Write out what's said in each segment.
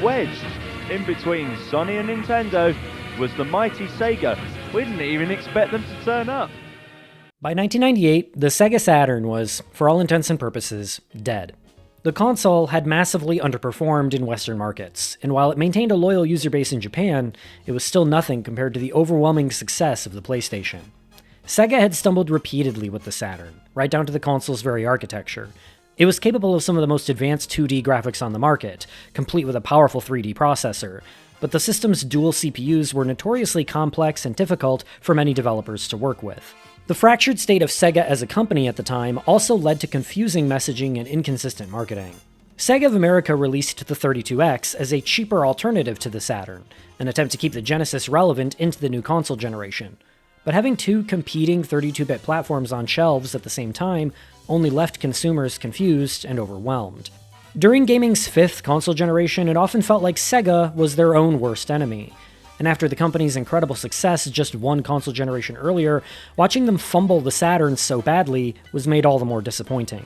wedged in between Sony and Nintendo was the mighty Sega. We didn't even expect them to turn up. By 1998, the Sega Saturn was, for all intents and purposes, dead. The console had massively underperformed in Western markets, and while it maintained a loyal user base in Japan, it was still nothing compared to the overwhelming success of the PlayStation. Sega had stumbled repeatedly with the Saturn, right down to the console's very architecture. It was capable of some of the most advanced 2D graphics on the market, complete with a powerful 3D processor, but the system's dual CPUs were notoriously complex and difficult for many developers to work with. The fractured state of Sega as a company at the time also led to confusing messaging and inconsistent marketing. Sega of America released the 32X as a cheaper alternative to the Saturn, an attempt to keep the Genesis relevant into the new console generation. But having two competing 32-bit platforms on shelves at the same time only left consumers confused and overwhelmed. During gaming's fifth console generation, it often felt like Sega was their own worst enemy. And after the company's incredible success just one console generation earlier, watching them fumble the Saturn so badly was made all the more disappointing.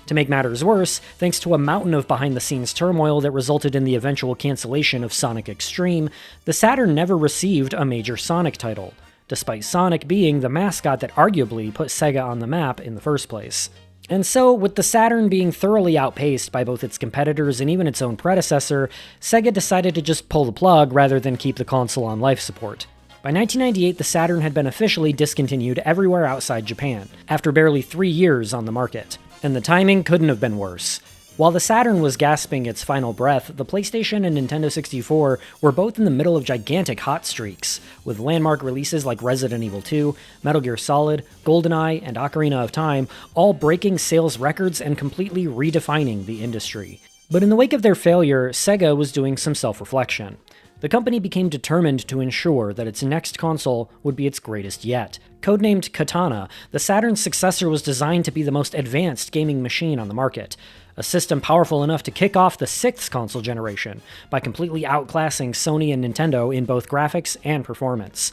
To make matters worse, thanks to a mountain of behind-the-scenes turmoil that resulted in the eventual cancellation of Sonic X-treme, the Saturn never received a major Sonic title, despite Sonic being the mascot that arguably put Sega on the map in the first place. And so, with the Saturn being thoroughly outpaced by both its competitors and even its own predecessor, Sega decided to just pull the plug rather than keep the console on life support. By 1998, the Saturn had been officially discontinued everywhere outside Japan, after barely 3 years on the market. And the timing couldn't have been worse. While the Saturn was gasping its final breath, the PlayStation and Nintendo 64 were both in the middle of gigantic hot streaks, with landmark releases like Resident Evil 2, Metal Gear Solid, GoldenEye, and Ocarina of Time all breaking sales records and completely redefining the industry. But in the wake of their failure, Sega was doing some self-reflection. The company became determined to ensure that its next console would be its greatest yet. Codenamed Katana, the Saturn's successor was designed to be the most advanced gaming machine on the market, a system powerful enough to kick off the sixth console generation by completely outclassing Sony and Nintendo in both graphics and performance.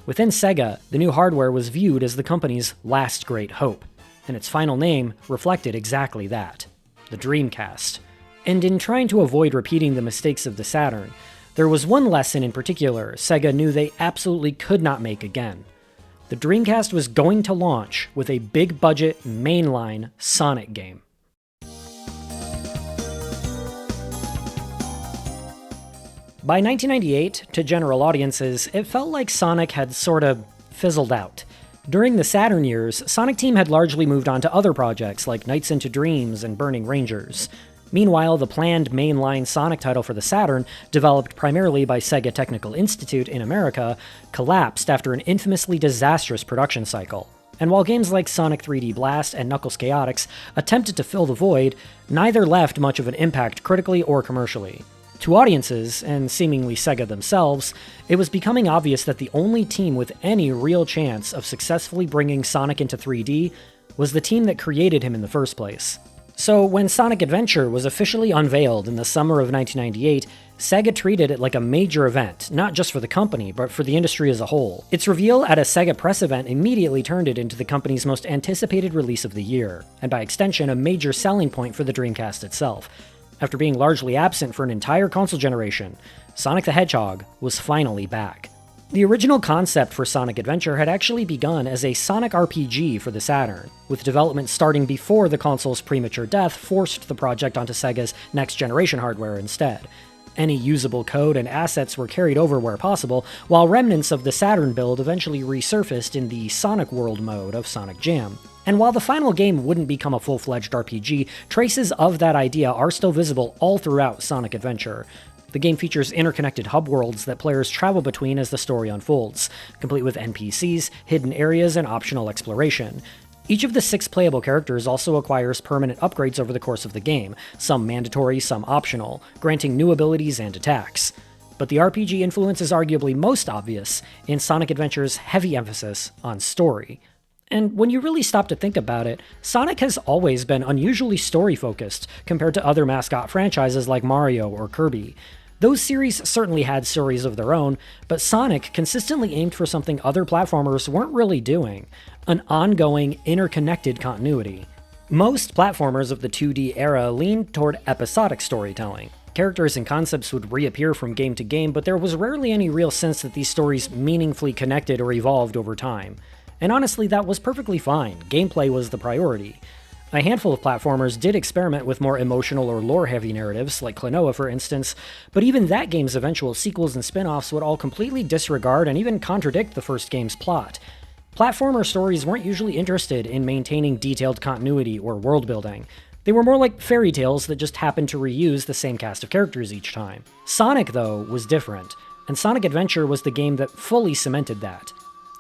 Within Sega, the new hardware was viewed as the company's last great hope, and its final name reflected exactly that, the Dreamcast. And in trying to avoid repeating the mistakes of the Saturn, there was one lesson in particular Sega knew they absolutely could not make again. The Dreamcast was going to launch with a big-budget, mainline Sonic game. By 1998, to general audiences, it felt like Sonic had sort of fizzled out. During the Saturn years, Sonic Team had largely moved on to other projects like Nights into Dreams and Burning Rangers. Meanwhile, the planned mainline Sonic title for the Saturn, developed primarily by Sega Technical Institute in America, collapsed after an infamously disastrous production cycle. And while games like Sonic 3D Blast and Knuckles Chaotix attempted to fill the void, neither left much of an impact critically or commercially. To audiences, and seemingly Sega themselves, it was becoming obvious that the only team with any real chance of successfully bringing Sonic into 3D was the team that created him in the first place. So when Sonic Adventure was officially unveiled in the summer of 1998, Sega treated it like a major event, not just for the company, but for the industry as a whole. Its reveal at a Sega press event immediately turned it into the company's most anticipated release of the year, and by extension a major selling point for the Dreamcast itself. After being largely absent for an entire console generation, Sonic the Hedgehog was finally back. The original concept for Sonic Adventure had actually begun as a Sonic RPG for the Saturn, with development starting before the console's premature death forced the project onto Sega's next-generation hardware instead. Any usable code and assets were carried over where possible, while remnants of the Saturn build eventually resurfaced in the Sonic World mode of Sonic Jam. And while the final game wouldn't become a full-fledged RPG, traces of that idea are still visible all throughout Sonic Adventure. The game features interconnected hub worlds that players travel between as the story unfolds, complete with NPCs, hidden areas, and optional exploration. Each of the 6 playable characters also acquires permanent upgrades over the course of the game, some mandatory, some optional, granting new abilities and attacks. But the RPG influence is arguably most obvious in Sonic Adventure's heavy emphasis on story. And when you really stop to think about it, Sonic has always been unusually story-focused compared to other mascot franchises like Mario or Kirby. Those series certainly had stories of their own, but Sonic consistently aimed for something other platformers weren't really doing: an ongoing, interconnected continuity. Most platformers of the 2D era leaned toward episodic storytelling. Characters and concepts would reappear from game to game, but there was rarely any real sense that these stories meaningfully connected or evolved over time. And honestly, that was perfectly fine. Gameplay was the priority. A handful of platformers did experiment with more emotional or lore-heavy narratives, like Klonoa for instance, but even that game's eventual sequels and spin-offs would all completely disregard and even contradict the first game's plot. Platformer stories weren't usually interested in maintaining detailed continuity or world-building. They were more like fairy tales that just happened to reuse the same cast of characters each time. Sonic, though, was different, and Sonic Adventure was the game that fully cemented that.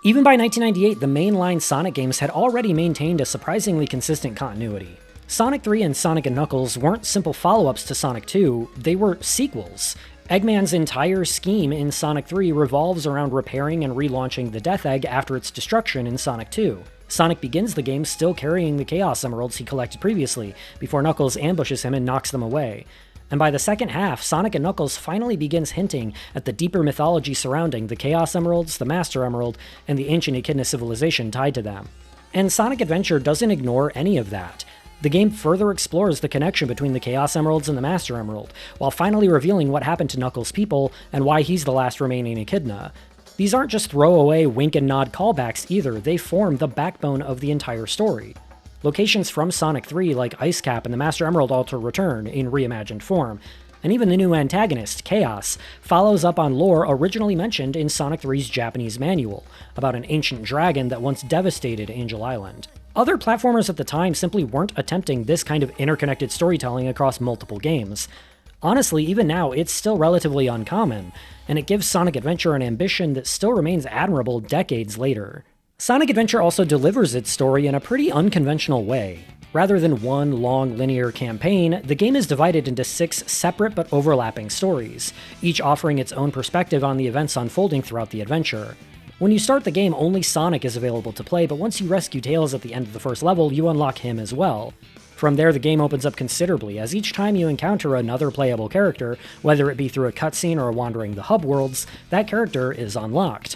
Even by 1998, the mainline Sonic games had already maintained a surprisingly consistent continuity. Sonic 3 and Sonic & Knuckles weren't simple follow-ups to Sonic 2, they were sequels. Eggman's entire scheme in Sonic 3 revolves around repairing and relaunching the Death Egg after its destruction in Sonic 2. Sonic begins the game still carrying the Chaos Emeralds he collected previously, before Knuckles ambushes him and knocks them away. And by the second half, Sonic and Knuckles finally begins hinting at the deeper mythology surrounding the Chaos Emeralds, the Master Emerald, and the ancient Echidna civilization tied to them. And Sonic Adventure doesn't ignore any of that. The game further explores the connection between the Chaos Emeralds and the Master Emerald, while finally revealing what happened to Knuckles' people and why he's the last remaining Echidna. These aren't just throwaway wink and nod callbacks either, they form the backbone of the entire story. Locations from Sonic 3 like Ice Cap and the Master Emerald altar return in reimagined form, and even the new antagonist, Chaos, follows up on lore originally mentioned in Sonic 3's Japanese manual, about an ancient dragon that once devastated Angel Island. Other platformers at the time simply weren't attempting this kind of interconnected storytelling across multiple games. Honestly, even now, it's still relatively uncommon, and it gives Sonic Adventure an ambition that still remains admirable decades later. Sonic Adventure also delivers its story in a pretty unconventional way. Rather than one long linear campaign, the game is divided into 6 separate but overlapping stories, each offering its own perspective on the events unfolding throughout the adventure. When you start the game, only Sonic is available to play, but once you rescue Tails at the end of the first level, you unlock him as well. From there, the game opens up considerably, as each time you encounter another playable character, whether it be through a cutscene or wandering the hub worlds, that character is unlocked.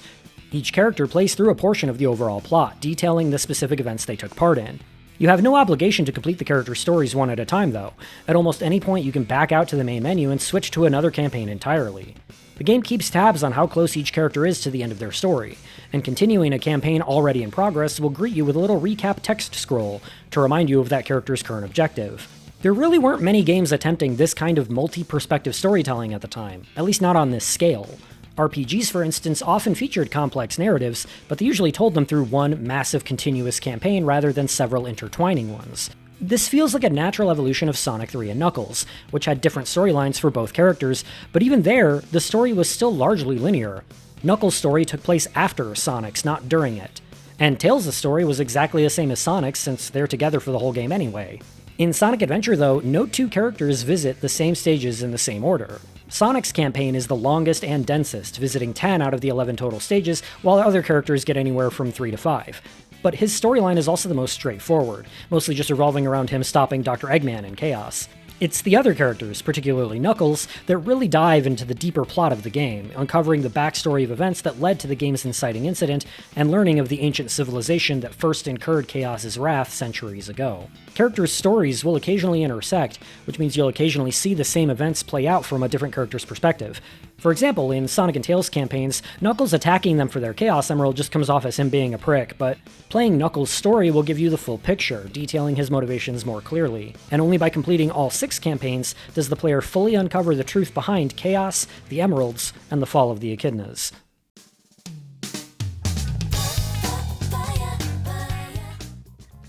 Each character plays through a portion of the overall plot, detailing the specific events they took part in. You have no obligation to complete the character's stories one at a time, though. At almost any point, you can back out to the main menu and switch to another campaign entirely. The game keeps tabs on how close each character is to the end of their story, and continuing a campaign already in progress will greet you with a little recap text scroll to remind you of that character's current objective. There really weren't many games attempting this kind of multi-perspective storytelling at the time, at least not on this scale. RPGs, for instance, often featured complex narratives, but they usually told them through one massive continuous campaign rather than several intertwining ones. This feels like a natural evolution of Sonic 3 and Knuckles, which had different storylines for both characters, but even there, the story was still largely linear. Knuckles' story took place after Sonic's, not during it. And Tails' story was exactly the same as Sonic's, since they're together for the whole game anyway. In Sonic Adventure, though, no two characters visit the same stages in the same order. Sonic's campaign is the longest and densest, visiting 10 out of the 11 total stages, while other characters get anywhere from 3 to 5. But his storyline is also the most straightforward, mostly just revolving around him stopping Dr. Eggman in Chaos. It's the other characters, particularly Knuckles, that really dive into the deeper plot of the game, uncovering the backstory of events that led to the game's inciting incident, and learning of the ancient civilization that first incurred Chaos's wrath centuries ago. Characters' stories will occasionally intersect, which means you'll occasionally see the same events play out from a different character's perspective. For example, in Sonic and Tails campaigns, Knuckles attacking them for their Chaos Emerald just comes off as him being a prick, but playing Knuckles' story will give you the full picture, detailing his motivations more clearly. And only by completing all 6 campaigns does the player fully uncover the truth behind Chaos, the Emeralds, and the fall of the Echidnas.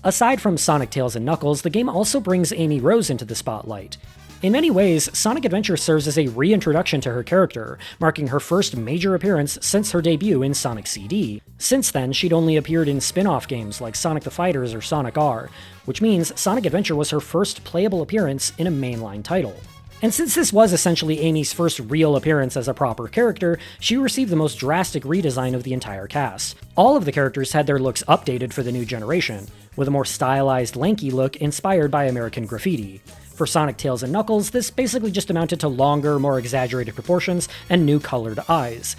Aside from Sonic, Tails, and Knuckles, the game also brings Amy Rose into the spotlight. In many ways, Sonic Adventure serves as a reintroduction to her character, marking her first major appearance since her debut in Sonic CD. Since then, she'd only appeared in spin-off games like Sonic the Fighters or Sonic R, which means Sonic Adventure was her first playable appearance in a mainline title. And since this was essentially Amy's first real appearance as a proper character, she received the most drastic redesign of the entire cast. All of the characters had their looks updated for the new generation, with a more stylized, lanky look inspired by American Graffiti. For Sonic, Tails, and Knuckles, this basically just amounted to longer, more exaggerated proportions and new colored eyes.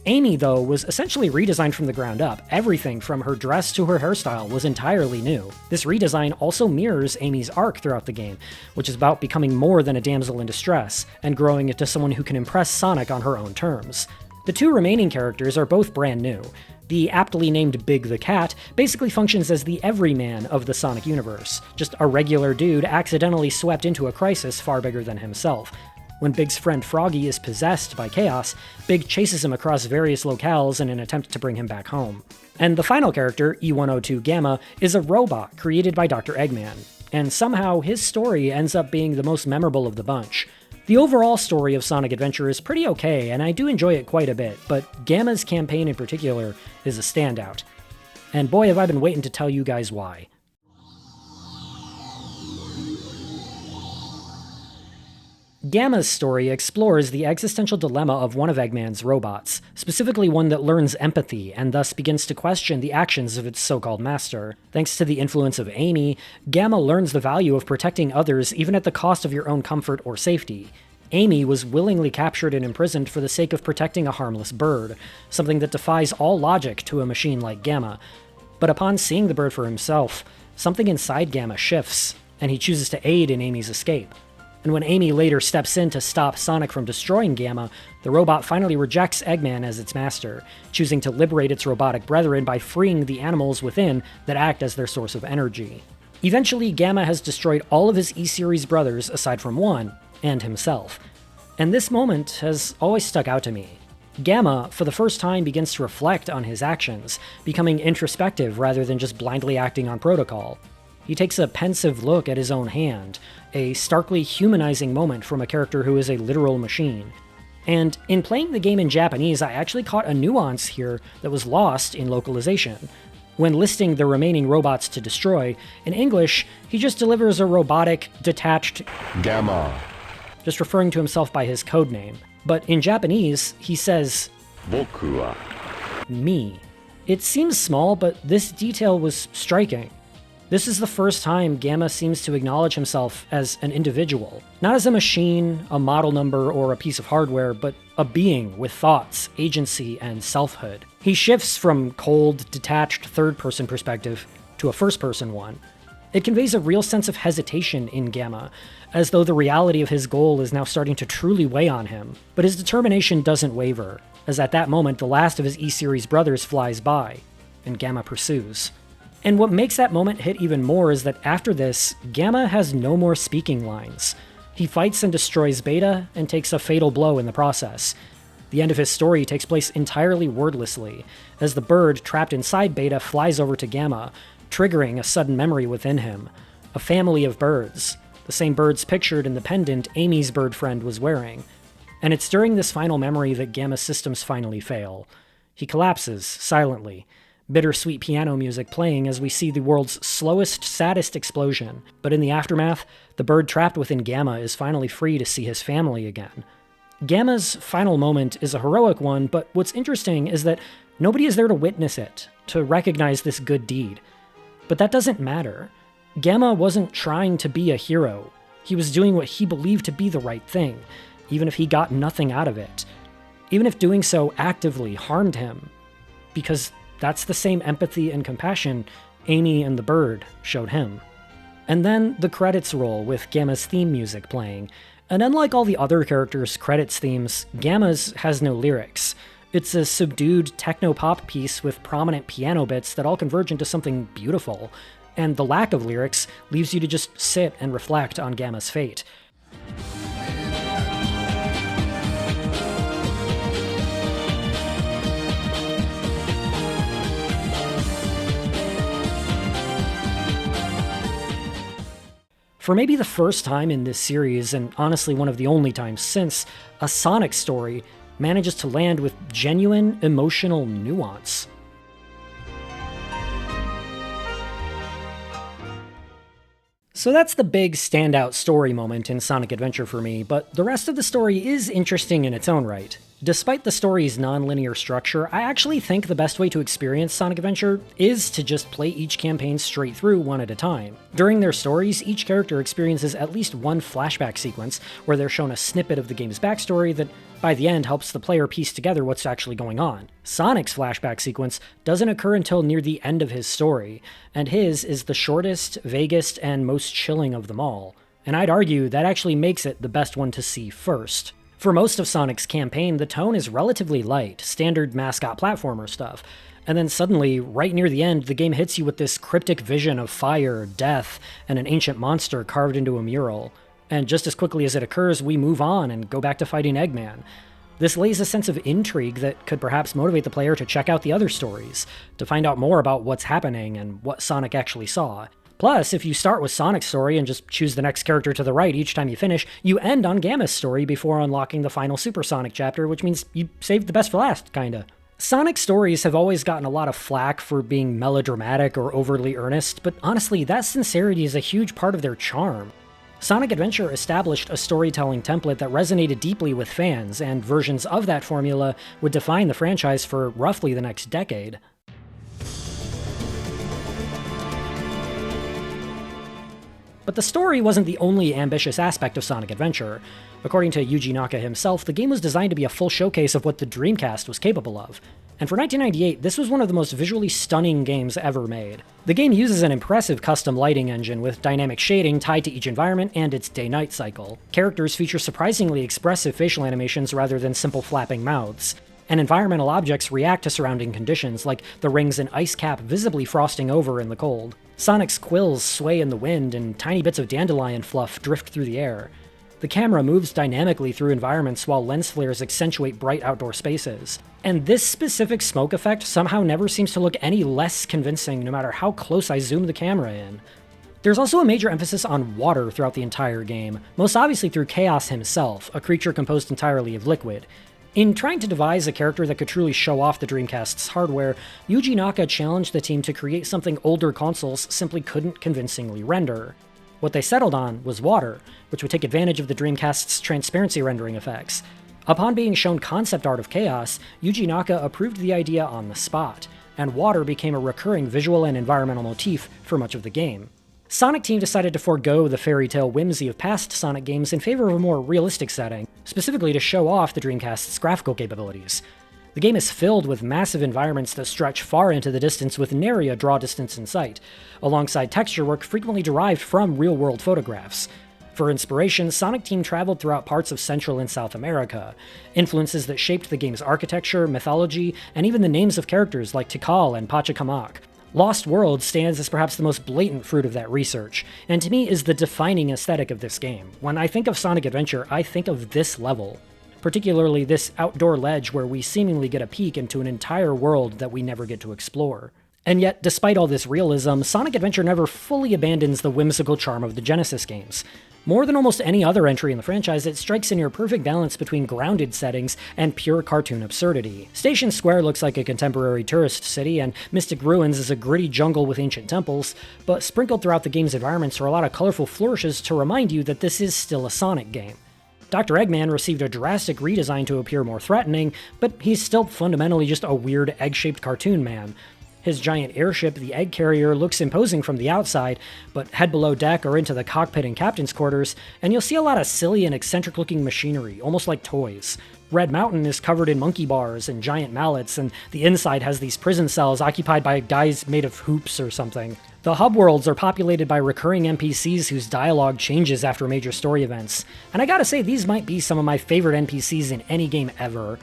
Amy, though, was essentially redesigned from the ground up. Everything from her dress to her hairstyle was entirely new. This redesign also mirrors Amy's arc throughout the game, which is about becoming more than a damsel in distress, and growing into someone who can impress Sonic on her own terms. The two remaining characters are both brand new. The aptly named Big the Cat basically functions as the everyman of the Sonic universe, just a regular dude accidentally swept into a crisis far bigger than himself. When Big's friend Froggy is possessed by chaos, Big chases him across various locales in an attempt to bring him back home. And the final character, E102 Gamma, is a robot created by Dr. Eggman, and somehow his story ends up being the most memorable of the bunch. The overall story of Sonic Adventure is pretty okay, and I do enjoy it quite a bit, but Gamma's campaign in particular is a standout. And boy, have I been waiting to tell you guys why. Gamma's story explores the existential dilemma of one of Eggman's robots, specifically one that learns empathy and thus begins to question the actions of its so-called master. Thanks to the influence of Amy, Gamma learns the value of protecting others even at the cost of your own comfort or safety. Amy was willingly captured and imprisoned for the sake of protecting a harmless bird, something that defies all logic to a machine like Gamma. But upon seeing the bird for himself, something inside Gamma shifts, and he chooses to aid in Amy's escape. And when Amy later steps in to stop Sonic from destroying Gamma, the robot finally rejects Eggman as its master, choosing to liberate its robotic brethren by freeing the animals within that act as their source of energy. Eventually, Gamma has destroyed all of his E-Series brothers aside from one, and himself. And this moment has always stuck out to me. Gamma, for the first time, begins to reflect on his actions, becoming introspective rather than just blindly acting on protocol. He takes a pensive look at his own hand, a starkly humanizing moment from a character who is a literal machine. And in playing the game in Japanese, I actually caught a nuance here that was lost in localization. When listing the remaining robots to destroy, in English, he just delivers a robotic, detached Gamma, just referring to himself by his codename. But in Japanese, he says, Boku wa me. It seems small, but this detail was striking. This is the first time Gamma seems to acknowledge himself as an individual, not as a machine, a model number, or a piece of hardware, but a being with thoughts, agency, and selfhood. He shifts from cold, detached third-person perspective to a first-person one. It conveys a real sense of hesitation in Gamma, as though the reality of his goal is now starting to truly weigh on him. But his determination doesn't waver, as at that moment the last of his E-Series brothers flies by, and Gamma pursues. And what makes that moment hit even more is that after this, Gamma has no more speaking lines. He fights and destroys Beta, and takes a fatal blow in the process. The end of his story takes place entirely wordlessly, as the bird trapped inside Beta flies over to Gamma, triggering a sudden memory within him. A family of birds, the same birds pictured in the pendant Amy's bird friend was wearing. And it's during this final memory that Gamma's systems finally fail. He collapses, silently, bittersweet piano music playing as we see the world's slowest, saddest explosion. But in the aftermath, the bird trapped within Gamma is finally free to see his family again. Gamma's final moment is a heroic one, but what's interesting is that nobody is there to witness it, to recognize this good deed. But that doesn't matter. Gamma wasn't trying to be a hero. He was doing what he believed to be the right thing, even if he got nothing out of it. Even if doing so actively harmed him. Because that's the same empathy and compassion Amy and the bird showed him. And then the credits roll with Gamma's theme music playing, and unlike all the other characters' credits themes, Gamma's has no lyrics. It's a subdued techno-pop piece with prominent piano bits that all converge into something beautiful, and the lack of lyrics leaves you to just sit and reflect on Gamma's fate. For maybe the first time in this series, and honestly one of the only times since, a Sonic story manages to land with genuine emotional nuance. So that's the big standout story moment in Sonic Adventure for me, but the rest of the story is interesting in its own right. Despite the story's non-linear structure, I actually think the best way to experience Sonic Adventure is to just play each campaign straight through one at a time. During their stories, each character experiences at least one flashback sequence where they're shown a snippet of the game's backstory that, by the end, helps the player piece together what's actually going on. Sonic's flashback sequence doesn't occur until near the end of his story, and his is the shortest, vaguest, and most chilling of them all. And I'd argue that actually makes it the best one to see first. For most of Sonic's campaign, the tone is relatively light, standard mascot platformer stuff. And then suddenly, right near the end, the game hits you with this cryptic vision of fire, death, and an ancient monster carved into a mural. And just as quickly as it occurs, we move on and go back to fighting Eggman. This lays a sense of intrigue that could perhaps motivate the player to check out the other stories, to find out more about what's happening and what Sonic actually saw. Plus, if you start with Sonic's story and just choose the next character to the right each time you finish, you end on Gamma's story before unlocking the final Super Sonic chapter, which means you saved the best for last, kinda. Sonic stories have always gotten a lot of flack for being melodramatic or overly earnest, but honestly, that sincerity is a huge part of their charm. Sonic Adventure established a storytelling template that resonated deeply with fans, and versions of that formula would define the franchise for roughly the next decade. But the story wasn't the only ambitious aspect of Sonic Adventure. According to Yuji Naka himself, the game was designed to be a full showcase of what the Dreamcast was capable of. And for 1998, this was one of the most visually stunning games ever made. The game uses an impressive custom lighting engine with dynamic shading tied to each environment and its day-night cycle. Characters feature surprisingly expressive facial animations rather than simple flapping mouths. And environmental objects react to surrounding conditions, like the rings and ice cap visibly frosting over in the cold. Sonic's quills sway in the wind, and tiny bits of dandelion fluff drift through the air. The camera moves dynamically through environments while lens flares accentuate bright outdoor spaces. And this specific smoke effect somehow never seems to look any less convincing no matter how close I zoom the camera in. There's also a major emphasis on water throughout the entire game, most obviously through Chaos himself, a creature composed entirely of liquid. In trying to devise a character that could truly show off the Dreamcast's hardware, Yuji Naka challenged the team to create something older consoles simply couldn't convincingly render. What they settled on was water, which would take advantage of the Dreamcast's transparency rendering effects. Upon being shown concept art of Chaos, Yuji Naka approved the idea on the spot, and water became a recurring visual and environmental motif for much of the game. Sonic Team decided to forego the fairy tale whimsy of past Sonic games in favor of a more realistic setting, specifically to show off the Dreamcast's graphical capabilities. The game is filled with massive environments that stretch far into the distance with nary a draw distance in sight, alongside texture work frequently derived from real-world photographs. For inspiration, Sonic Team traveled throughout parts of Central and South America, influences that shaped the game's architecture, mythology, and even the names of characters like Tikal and Pachacamac. Lost World stands as perhaps the most blatant fruit of that research, and to me is the defining aesthetic of this game. When I think of Sonic Adventure, I think of this level. Particularly this outdoor ledge where we seemingly get a peek into an entire world that we never get to explore. And yet, despite all this realism, Sonic Adventure never fully abandons the whimsical charm of the Genesis games. More than almost any other entry in the franchise, it strikes a near perfect balance between grounded settings and pure cartoon absurdity. Station Square looks like a contemporary tourist city, and Mystic Ruins is a gritty jungle with ancient temples, but sprinkled throughout the game's environments are a lot of colorful flourishes to remind you that this is still a Sonic game. Dr. Eggman received a drastic redesign to appear more threatening, but he's still fundamentally just a weird egg-shaped cartoon man. His giant airship, the Egg Carrier, looks imposing from the outside, but head below deck or into the cockpit and captain's quarters, and you'll see a lot of silly and eccentric-looking machinery, almost like toys. Red Mountain is covered in monkey bars and giant mallets, and the inside has these prison cells occupied by guys made of hoops or something. The hub worlds are populated by recurring NPCs whose dialogue changes after major story events, and I gotta say these might be some of my favorite NPCs in any game ever.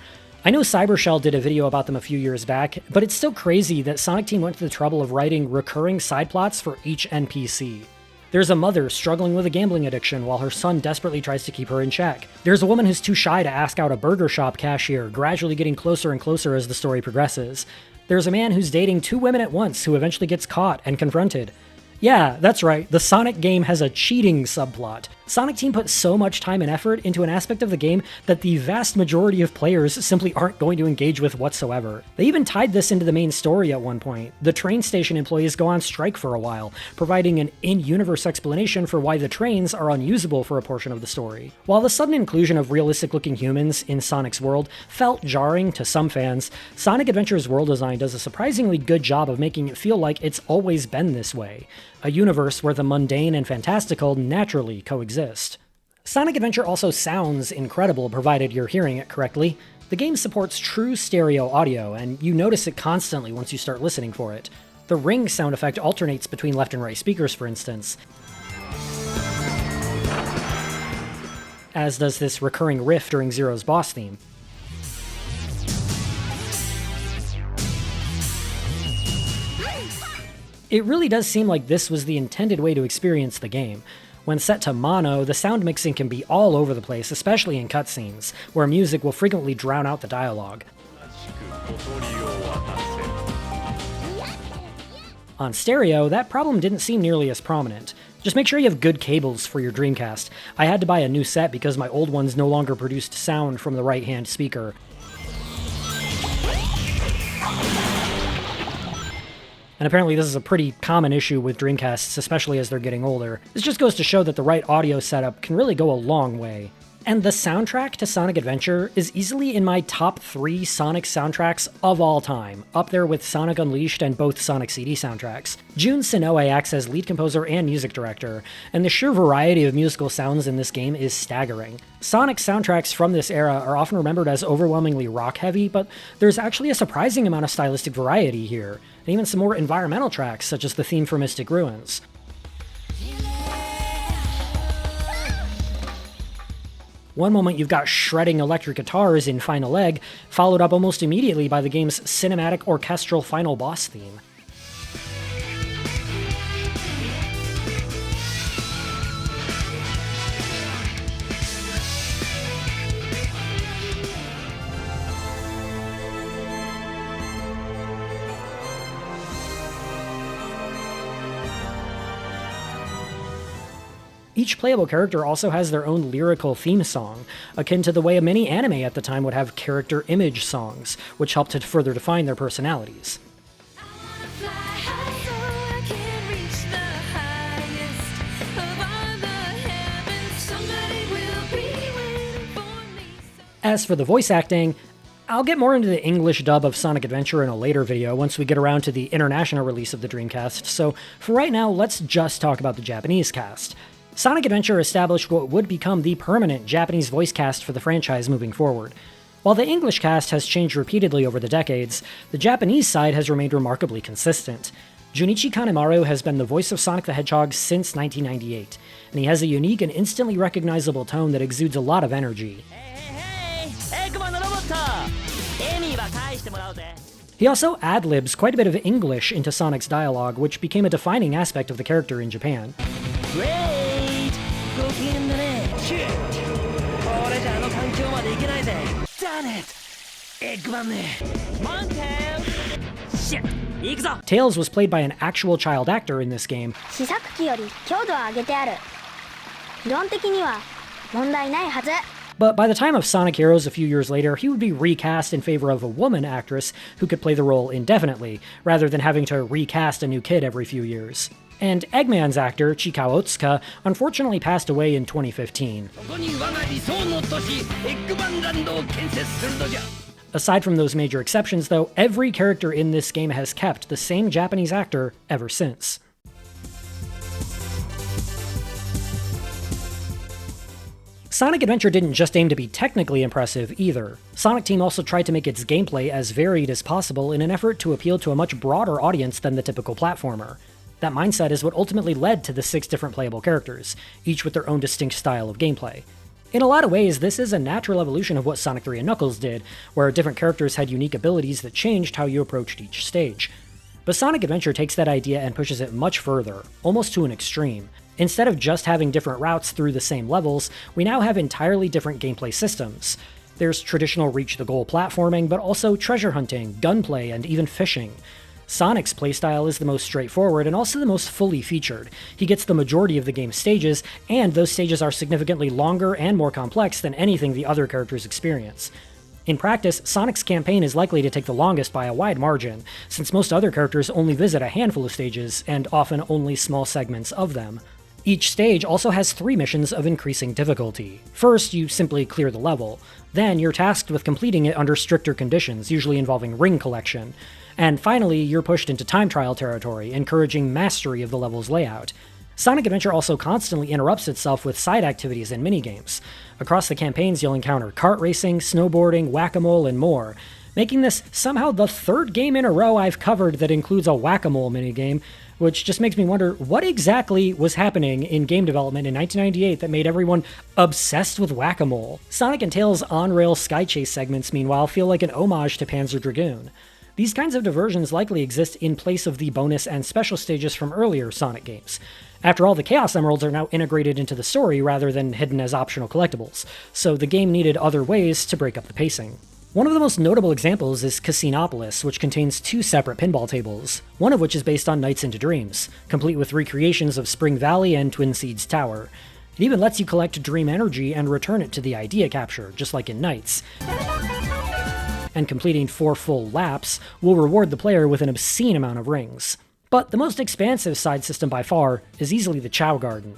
I know Cybershell did a video about them a few years back, but it's still crazy that Sonic Team went to the trouble of writing recurring side plots for each NPC. There's a mother struggling with a gambling addiction while her son desperately tries to keep her in check. There's a woman who's too shy to ask out a burger shop cashier, gradually getting closer and closer as the story progresses. There's a man who's dating two women at once who eventually gets caught and confronted. Yeah, that's right, the Sonic game has a cheating subplot. Sonic Team put so much time and effort into an aspect of the game that the vast majority of players simply aren't going to engage with whatsoever. They even tied this into the main story at one point. The train station employees go on strike for a while, providing an in-universe explanation for why the trains are unusable for a portion of the story. While the sudden inclusion of realistic-looking humans in Sonic's world felt jarring to some fans, Sonic Adventure's world design does a surprisingly good job of making it feel like it's always been this way. A universe where the mundane and fantastical naturally coexist. Sonic Adventure also sounds incredible provided you're hearing it correctly. The game supports true stereo audio, and you notice it constantly once you start listening for it. The ring sound effect alternates between left and right speakers, for instance, as does this recurring riff during Zero's boss theme. It really does seem like this was the intended way to experience the game. When set to mono, the sound mixing can be all over the place, especially in cutscenes, where music will frequently drown out the dialogue. On stereo, that problem didn't seem nearly as prominent. Just make sure you have good cables for your Dreamcast. I had to buy a new set because my old ones no longer produced sound from the right-hand speaker. And apparently this is a pretty common issue with Dreamcasts, especially as they're getting older. This just goes to show that the right audio setup can really go a long way. And the soundtrack to Sonic Adventure is easily in my top 3 Sonic soundtracks of all time, up there with Sonic Unleashed and both Sonic CD soundtracks. Jun Senoue acts as lead composer and music director, and the sheer variety of musical sounds in this game is staggering. Sonic soundtracks from this era are often remembered as overwhelmingly rock-heavy, but there's actually a surprising amount of stylistic variety here, and even some more environmental tracks, such as the theme for Mystic Ruins. One moment you've got shredding electric guitars in Final Egg, followed up almost immediately by the game's cinematic orchestral final boss theme. Each playable character also has their own lyrical theme song, akin to the way many anime at the time would have character image songs, which helped to further define their personalities. As for the voice acting, I'll get more into the English dub of Sonic Adventure in a later video once we get around to the international release of the Dreamcast, so for right now, let's just talk about the Japanese cast. Sonic Adventure established what would become the permanent Japanese voice cast for the franchise moving forward. While the English cast has changed repeatedly over the decades, the Japanese side has remained remarkably consistent. Junichi Kanemaru has been the voice of Sonic the Hedgehog since 1998, and he has a unique and instantly recognizable tone that exudes a lot of energy. He also ad-libs quite a bit of English into Sonic's dialogue, which became a defining aspect of the character in Japan. Tails was played by an actual child actor in this game. But by the time of Sonic Heroes a few years later, he would be recast in favor of a woman actress who could play the role indefinitely, rather than having to recast a new kid every few years. And Eggman's actor, Chaotix, unfortunately passed away in 2015. Aside from those major exceptions, though, every character in this game has kept the same Japanese actor ever since. Sonic Adventure didn't just aim to be technically impressive either. Sonic Team also tried to make its gameplay as varied as possible in an effort to appeal to a much broader audience than the typical platformer. That mindset is what ultimately led to the 6 different playable characters, each with their own distinct style of gameplay. In a lot of ways, this is a natural evolution of what Sonic 3 and Knuckles did, where different characters had unique abilities that changed how you approached each stage. But Sonic Adventure takes that idea and pushes it much further, almost to an extreme. Instead of just having different routes through the same levels, we now have entirely different gameplay systems. There's traditional reach-the-goal platforming, but also treasure hunting, gunplay, and even fishing. Sonic's playstyle is the most straightforward and also the most fully featured. He gets the majority of the game's stages, and those stages are significantly longer and more complex than anything the other characters experience. In practice, Sonic's campaign is likely to take the longest by a wide margin, since most other characters only visit a handful of stages, and often only small segments of them. Each stage also has 3 missions of increasing difficulty. First, you simply clear the level. Then, you're tasked with completing it under stricter conditions, usually involving ring collection. And finally, you're pushed into time trial territory, encouraging mastery of the level's layout. Sonic Adventure also constantly interrupts itself with side activities and minigames. Across the campaigns, you'll encounter kart racing, snowboarding, whack-a-mole, and more, making this somehow the 3rd game in a row I've covered that includes a whack-a-mole minigame, which just makes me wonder what exactly was happening in game development in 1998 that made everyone obsessed with whack-a-mole. Sonic and Tails' on-rail sky chase segments, meanwhile, feel like an homage to Panzer Dragoon. These kinds of diversions likely exist in place of the bonus and special stages from earlier Sonic games. After all, the Chaos Emeralds are now integrated into the story rather than hidden as optional collectibles, so the game needed other ways to break up the pacing. One of the most notable examples is Casinopolis, which contains 2 separate pinball tables, one of which is based on Nights into Dreams, complete with recreations of Spring Valley and Twin Seeds Tower. It even lets you collect Dream Energy and return it to the Idea Capture, just like in Nights. And completing 4 full laps will reward the player with an obscene amount of rings. But the most expansive side system by far is easily the Chao Garden.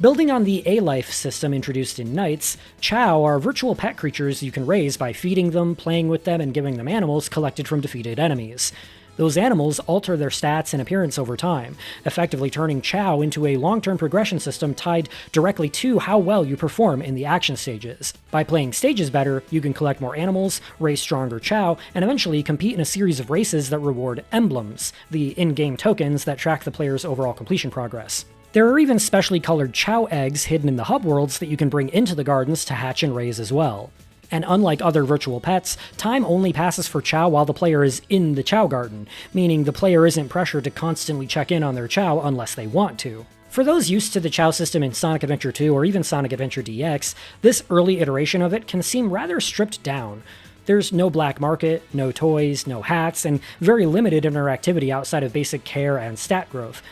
Building on the A-Life system introduced in Nights, Chao are virtual pet creatures you can raise by feeding them, playing with them, and giving them animals collected from defeated enemies. Those animals alter their stats and appearance over time, effectively turning Chao into a long-term progression system tied directly to how well you perform in the action stages. By playing stages better, you can collect more animals, raise stronger Chao, and eventually compete in a series of races that reward emblems, the in-game tokens that track the player's overall completion progress. There are even specially colored Chao eggs hidden in the hub worlds that you can bring into the gardens to hatch and raise as well. And unlike other virtual pets, time only passes for Chao while the player is in the Chao Garden, meaning the player isn't pressured to constantly check in on their Chao unless they want to. For those used to the Chao system in Sonic Adventure 2 or even Sonic Adventure DX, this early iteration of it can seem rather stripped down. There's no black market, no toys, no hats, and very limited interactivity outside of basic care and stat growth.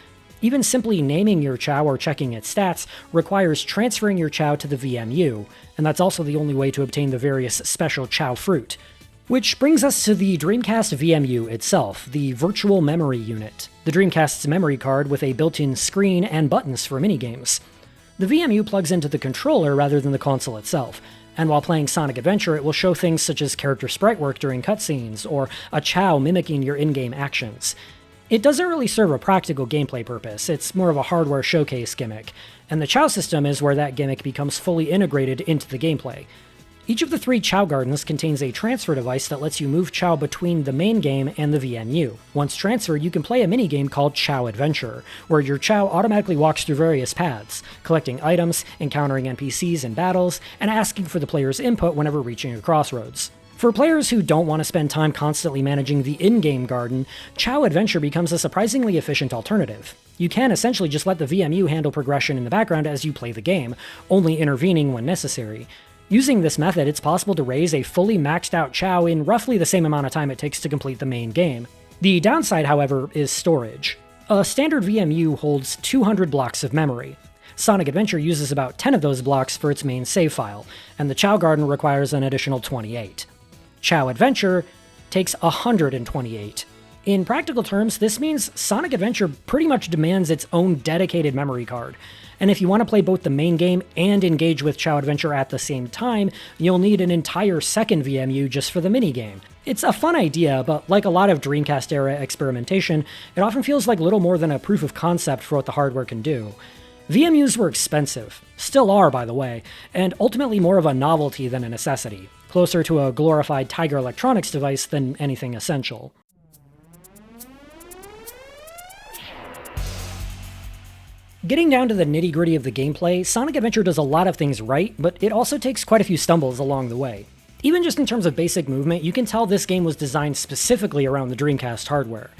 Even simply naming your Chao or checking its stats requires transferring your Chao to the VMU, and that's also the only way to obtain the various special Chao fruit. Which brings us to the Dreamcast VMU itself, the Virtual Memory Unit, the Dreamcast's memory card with a built-in screen and buttons for minigames. The VMU plugs into the controller rather than the console itself, and while playing Sonic Adventure it will show things such as character sprite work during cutscenes, or a Chao mimicking your in-game actions. It doesn't really serve a practical gameplay purpose, it's more of a hardware showcase gimmick, and the Chao system is where that gimmick becomes fully integrated into the gameplay. Each of the 3 Chao Gardens contains a transfer device that lets you move Chao between the main game and the VMU. Once transferred, you can play a minigame called Chao Adventure, where your Chao automatically walks through various paths, collecting items, encountering NPCs in battles, and asking for the player's input whenever reaching a crossroads. For players who don't want to spend time constantly managing the in-game garden, Chao Adventure becomes a surprisingly efficient alternative. You can essentially just let the VMU handle progression in the background as you play the game, only intervening when necessary. Using this method, it's possible to raise a fully maxed out Chao in roughly the same amount of time it takes to complete the main game. The downside, however, is storage. A standard VMU holds 200 blocks of memory. Sonic Adventure uses about 10 of those blocks for its main save file, and the Chao Garden requires an additional 28. Chao Adventure takes 128. In practical terms, this means Sonic Adventure pretty much demands its own dedicated memory card, and if you want to play both the main game and engage with Chao Adventure at the same time, you'll need an entire second VMU just for the minigame. It's a fun idea, but like a lot of Dreamcast-era experimentation, it often feels like little more than a proof of concept for what the hardware can do. VMUs were expensive, still are by the way, and ultimately more of a novelty than a necessity, closer to a glorified Tiger Electronics device than anything essential. Getting down to the nitty-gritty of the gameplay, Sonic Adventure does a lot of things right, but it also takes quite a few stumbles along the way. Even just in terms of basic movement, you can tell this game was designed specifically around the Dreamcast hardware.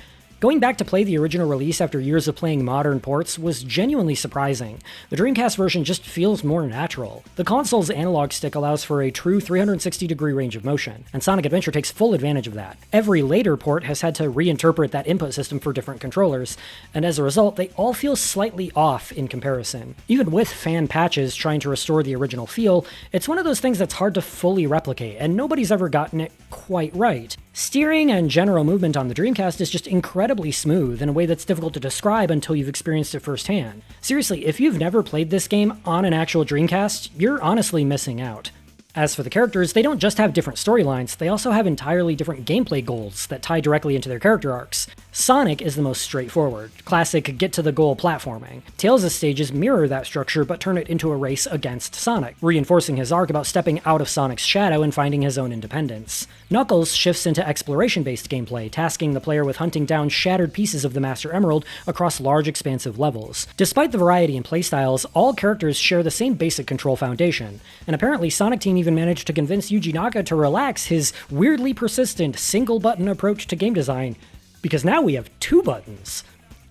Going back to play the original release after years of playing modern ports was genuinely surprising. The Dreamcast version just feels more natural. The console's analog stick allows for a true 360-degree range of motion, and Sonic Adventure takes full advantage of that. Every later port has had to reinterpret that input system for different controllers, and as a result, they all feel slightly off in comparison. Even with fan patches trying to restore the original feel, it's one of those things that's hard to fully replicate, and nobody's ever gotten it quite right. Steering and general movement on the Dreamcast is just incredibly smooth in a way that's difficult to describe until you've experienced it firsthand. Seriously, if you've never played this game on an actual Dreamcast, you're honestly missing out. As for the characters, they don't just have different storylines, they also have entirely different gameplay goals that tie directly into their character arcs. Sonic is the most straightforward, classic get-to-the-goal platforming. Tails' stages mirror that structure but turn it into a race against Sonic, reinforcing his arc about stepping out of Sonic's shadow and finding his own independence. Knuckles shifts into exploration-based gameplay, tasking the player with hunting down shattered pieces of the Master Emerald across large expansive levels. Despite the variety in playstyles, all characters share the same basic control foundation, and apparently Sonic Team even managed to convince Yuji Naka to relax his weirdly persistent single-button approach to game design, because now we have 2 buttons.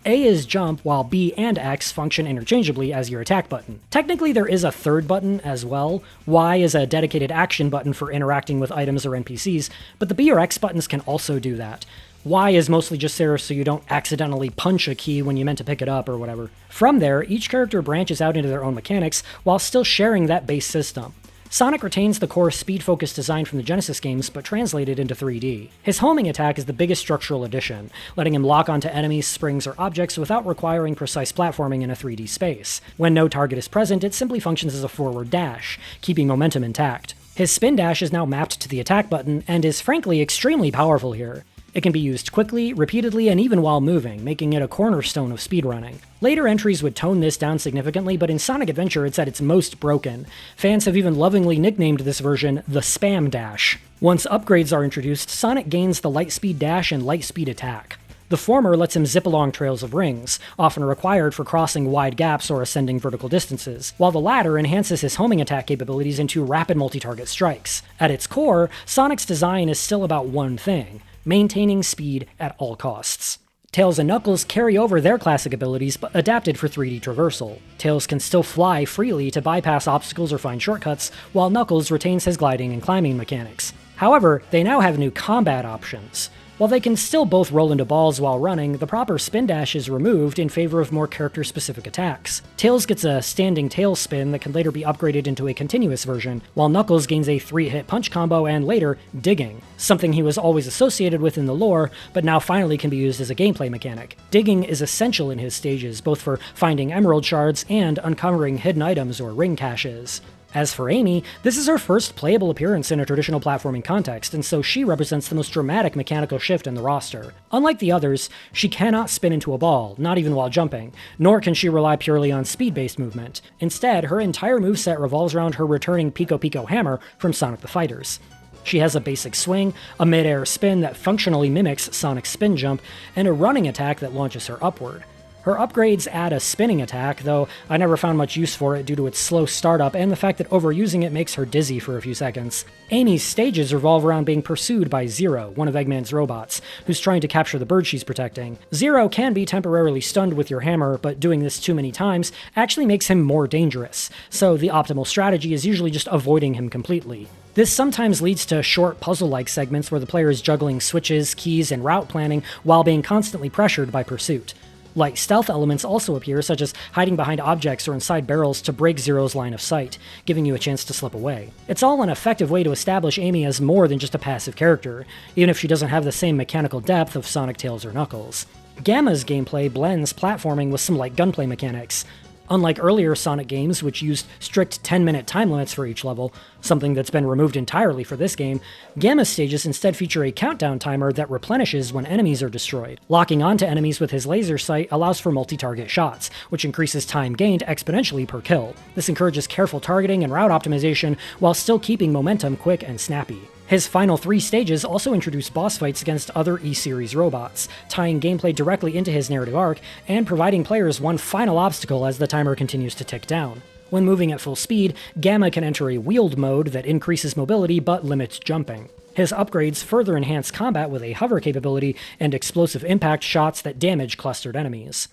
A is jump, while B and X function interchangeably as your attack button. Technically, there is a 3rd button as well. Y is a dedicated action button for interacting with items or NPCs, but the B or X buttons can also do that. Y is mostly just there so you don't accidentally punch a key when you meant to pick it up or whatever. From there, each character branches out into their own mechanics while still sharing that base system. Sonic retains the core speed-focused design from the Genesis games, but translated into 3D. His homing attack is the biggest structural addition, letting him lock onto enemies, springs, or objects without requiring precise platforming in a 3D space. When no target is present, it simply functions as a forward dash, keeping momentum intact. His spin dash is now mapped to the attack button, and is frankly extremely powerful here. It can be used quickly, repeatedly, and even while moving, making it a cornerstone of speedrunning. Later entries would tone this down significantly, but in Sonic Adventure it's at its most broken. Fans have even lovingly nicknamed this version the Spam Dash. Once upgrades are introduced, Sonic gains the Lightspeed Dash and Lightspeed Attack. The former lets him zip along trails of rings, often required for crossing wide gaps or ascending vertical distances, while the latter enhances his homing attack capabilities into rapid multi-target strikes. At its core, Sonic's design is still about one thing: maintaining speed at all costs. Tails and Knuckles carry over their classic abilities, but adapted for 3D traversal. Tails can still fly freely to bypass obstacles or find shortcuts, while Knuckles retains his gliding and climbing mechanics. However, they now have new combat options. While they can still both roll into balls while running, the proper spin dash is removed in favor of more character-specific attacks. Tails gets a standing tail spin that can later be upgraded into a continuous version, while Knuckles gains a 3-hit punch combo and later, digging, something he was always associated with in the lore, but now finally can be used as a gameplay mechanic. Digging is essential in his stages, both for finding emerald shards and uncovering hidden items or ring caches. As for Amy, this is her first playable appearance in a traditional platforming context, and so she represents the most dramatic mechanical shift in the roster. Unlike the others, she cannot spin into a ball, not even while jumping, nor can she rely purely on speed-based movement. Instead, her entire moveset revolves around her returning Pico Pico hammer from Sonic the Fighters. She has a basic swing, a mid-air spin that functionally mimics Sonic's spin jump, and a running attack that launches her upward. Her upgrades add a spinning attack, though I never found much use for it due to its slow startup and the fact that overusing it makes her dizzy for a few seconds. Amy's stages revolve around being pursued by Zero, one of Eggman's robots, who's trying to capture the bird she's protecting. Zero can be temporarily stunned with your hammer, but doing this too many times actually makes him more dangerous, so the optimal strategy is usually just avoiding him completely. This sometimes leads to short puzzle-like segments where the player is juggling switches, keys, and route planning while being constantly pressured by pursuit. Light stealth elements also appear, such as hiding behind objects or inside barrels to break Zero's line of sight, giving you a chance to slip away. It's all an effective way to establish Amy as more than just a passive character, even if she doesn't have the same mechanical depth of Sonic, Tails, or Knuckles. Gamma's gameplay blends platforming with some light gunplay mechanics. Unlike earlier Sonic games, which used strict 10-minute time limits for each level, something that's been removed entirely for this game, Gamma's stages instead feature a countdown timer that replenishes when enemies are destroyed. Locking onto enemies with his laser sight allows for multi-target shots, which increases time gained exponentially per kill. This encourages careful targeting and route optimization while still keeping momentum quick and snappy. His final 3 stages also introduce boss fights against other E-Series robots, tying gameplay directly into his narrative arc, and providing players one final obstacle as the timer continues to tick down. When moving at full speed, Gamma can enter a wheeled mode that increases mobility but limits jumping. His upgrades further enhance combat with a hover capability and explosive impact shots that damage clustered enemies.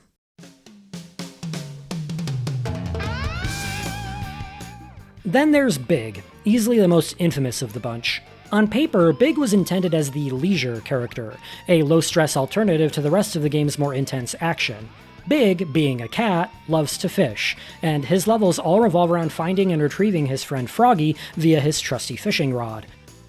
Then there's Big, easily the most infamous of the bunch. On paper, Big was intended as the leisure character, a low-stress alternative to the rest of the game's more intense action. Big, being a cat, loves to fish, and his levels all revolve around finding and retrieving his friend Froggy via his trusty fishing rod.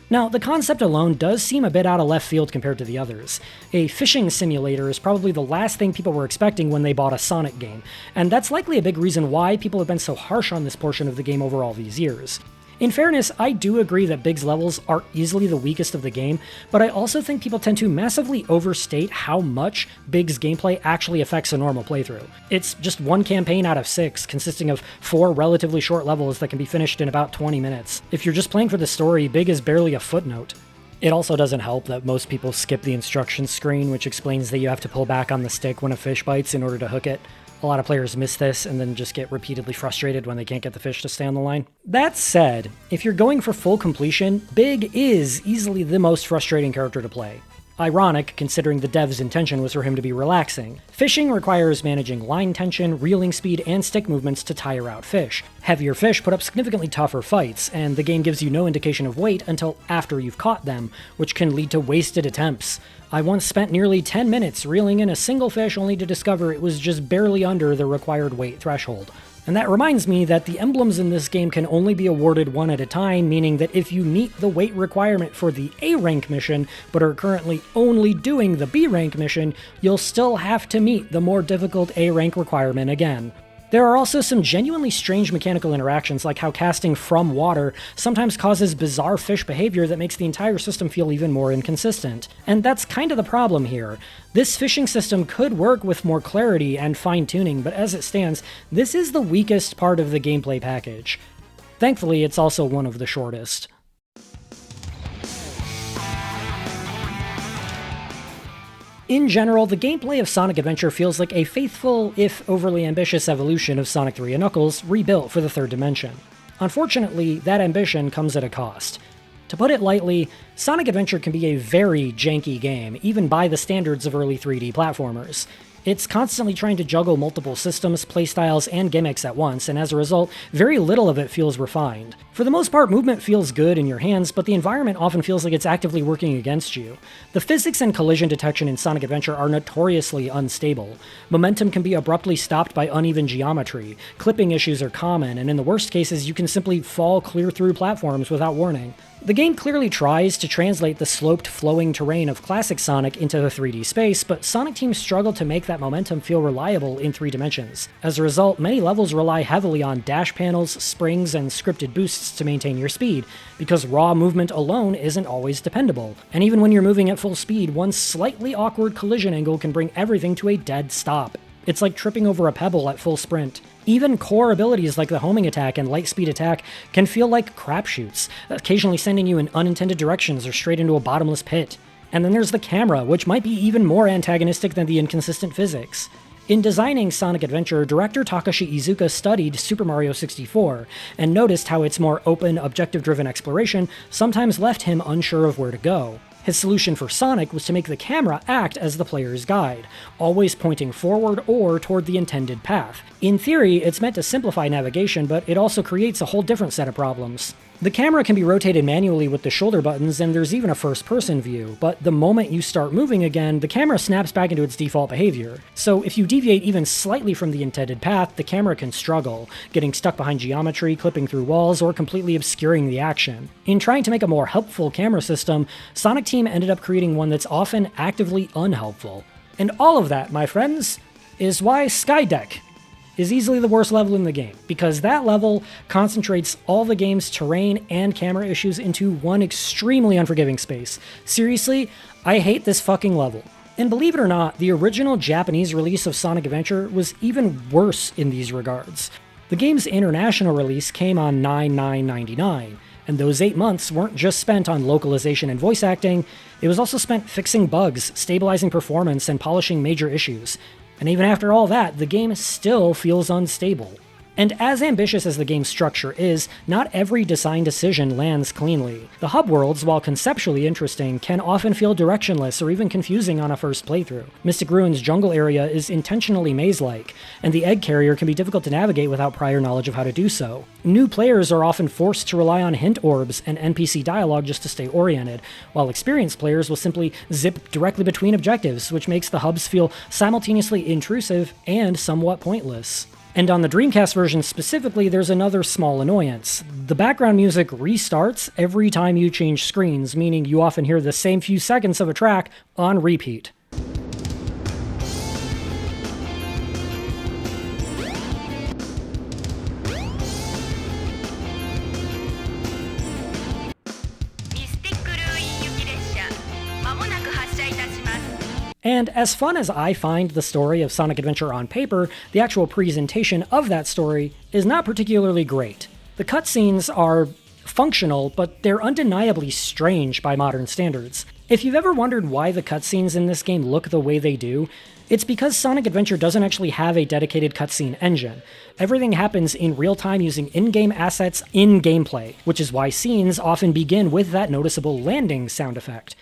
Now, the concept alone does seem a bit out of left field compared to the others. A fishing simulator is probably the last thing people were expecting when they bought a Sonic game, and that's likely a big reason why people have been so harsh on this portion of the game over all these years. In fairness, I do agree that Big's levels are easily the weakest of the game, but I also think people tend to massively overstate how much Big's gameplay actually affects a normal playthrough. It's just one campaign out of 6, consisting of 4 relatively short levels that can be finished in about 20 minutes. If you're just playing for the story, Big is barely a footnote. It also doesn't help that most people skip the instructions screen, which explains that you have to pull back on the stick when a fish bites in order to hook it. A lot of players miss this and then just get repeatedly frustrated when they can't get the fish to stay on the line. That said, if you're going for full completion, Big is easily the most frustrating character to play. Ironic, considering the dev's intention was for him to be relaxing. Fishing requires managing line tension, reeling speed, and stick movements to tire out fish. Heavier fish put up significantly tougher fights, and the game gives you no indication of weight until after you've caught them, which can lead to wasted attempts. I once spent nearly 10 minutes reeling in a single fish only to discover it was just barely under the required weight threshold. And that reminds me that the emblems in this game can only be awarded one at a time, meaning that if you meet the weight requirement for the A rank mission, but are currently only doing the B rank mission, you'll still have to meet the more difficult A rank requirement again. There are also some genuinely strange mechanical interactions, like how casting from water sometimes causes bizarre fish behavior that makes the entire system feel even more inconsistent. And that's kind of the problem here. This fishing system could work with more clarity and fine-tuning, but as it stands, this is the weakest part of the gameplay package. Thankfully, it's also one of the shortest. In general, the gameplay of Sonic Adventure feels like a faithful, if overly ambitious, evolution of Sonic 3 and Knuckles rebuilt for the third dimension. Unfortunately, that ambition comes at a cost. To put it lightly, Sonic Adventure can be a very janky game, even by the standards of early 3D platformers. It's constantly trying to juggle multiple systems, playstyles, and gimmicks at once, and as a result, very little of it feels refined. For the most part, movement feels good in your hands, but the environment often feels like it's actively working against you. The physics and collision detection in Sonic Adventure are notoriously unstable. Momentum can be abruptly stopped by uneven geometry, clipping issues are common, and in the worst cases, you can simply fall clear through platforms without warning. The game clearly tries to translate the sloped, flowing terrain of classic Sonic into a 3D space, but Sonic teams struggle to make that momentum feel reliable in 3 dimensions. As a result, many levels rely heavily on dash panels, springs, and scripted boosts to maintain your speed, because raw movement alone isn't always dependable. And even when you're moving at full speed, one slightly awkward collision angle can bring everything to a dead stop. It's like tripping over a pebble at full sprint. Even core abilities like the homing attack and light speed attack can feel like crapshoots, occasionally sending you in unintended directions or straight into a bottomless pit. And then there's the camera, which might be even more antagonistic than the inconsistent physics. In designing Sonic Adventure, director Takashi Iizuka studied Super Mario 64 and noticed how its more open, objective-driven exploration sometimes left him unsure of where to go. His solution for Sonic was to make the camera act as the player's guide, always pointing forward or toward the intended path. In theory, it's meant to simplify navigation, but it also creates a whole different set of problems. The camera can be rotated manually with the shoulder buttons, and there's even a first-person view, but the moment you start moving again, the camera snaps back into its default behavior. So if you deviate even slightly from the intended path, the camera can struggle, getting stuck behind geometry, clipping through walls, or completely obscuring the action. In trying to make a more helpful camera system, Sonic Team ended up creating one that's often actively unhelpful. And all of that, my friends, is why Skydeck is easily the worst level in the game, because that level concentrates all the game's terrain and camera issues into one extremely unforgiving space. Seriously, I hate this fucking level. And believe it or not, the original Japanese release of Sonic Adventure was even worse in these regards. The game's international release came on 9/9/99, and those 8 months weren't just spent on localization and voice acting, it was also spent fixing bugs, stabilizing performance, and polishing major issues. And even after all that, the game still feels unstable. And as ambitious as the game's structure is, not every design decision lands cleanly. The hub worlds, while conceptually interesting, can often feel directionless or even confusing on a first playthrough. Mystic Ruins' jungle area is intentionally maze-like, and the egg carrier can be difficult to navigate without prior knowledge of how to do so. New players are often forced to rely on hint orbs and NPC dialogue just to stay oriented, while experienced players will simply zip directly between objectives, which makes the hubs feel simultaneously intrusive and somewhat pointless. And on the Dreamcast version specifically, there's another small annoyance. The background music restarts every time you change screens, meaning you often hear the same few seconds of a track on repeat. And as fun as I find the story of Sonic Adventure on paper, the actual presentation of that story is not particularly great. The cutscenes are functional, but they're undeniably strange by modern standards. If you've ever wondered why the cutscenes in this game look the way they do, it's because Sonic Adventure doesn't actually have a dedicated cutscene engine. Everything happens in real time using in-game assets in gameplay, which is why scenes often begin with that noticeable landing sound effect.